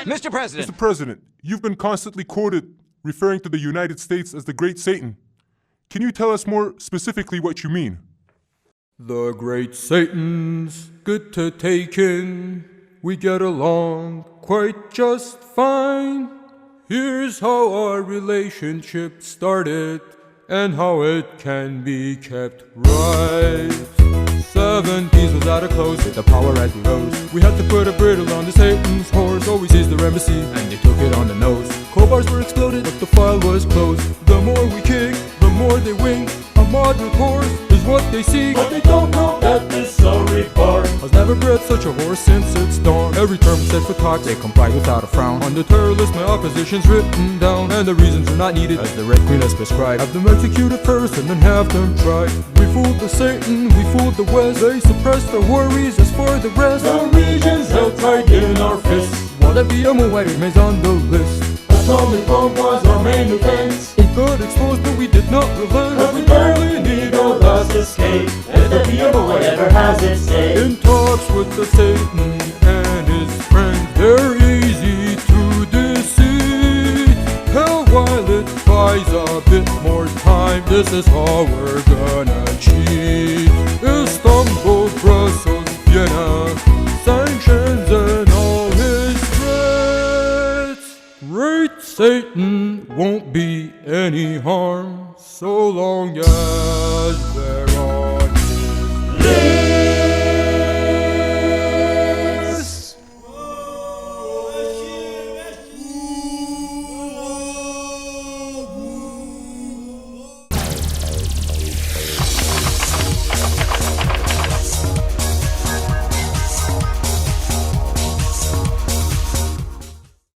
Mr. President. Mr. President, you've been constantly quoted referring to the United States as the Great Satan. Can you tell us more specifically what you mean? The Great Satan's good to take in. We get along quite just fine. Here's how our relationship started and how it can be kept right. 70s was out of close with the power as we rose. We had to put a bridle on the Satan's horse. Always seized their embassy and they took it on the nose. Crowbars were exploded but the file was closed. The more we kick, the more they wink. A moderate horse is what they seek. But they don't know that this sorry part has never bred such a horse since its dawn. Every term said for talk, they complied without a frown. On the terror list, my opposition's written down, and the reasons are not needed as the Red Queen has prescribed. Have them executed first and then have them tried. We fooled the Satan, we fooled the West. They suppressed their worries as for the rest. the regions held tight in our fists. Wanna be a Moed remains on the list. Atomic bomb was our main defense. It got exposed but we did not relent. But we barely need a last escape if the PMO ever has its day. In talks with the Satan and his friends, they're easy to deceive. Hell, while it buys a bit more time, this is how we're gonna cheat. Istanbul, Brussels, Vienna, sanctions and all his threats. Great Satan won't be any harm so long as there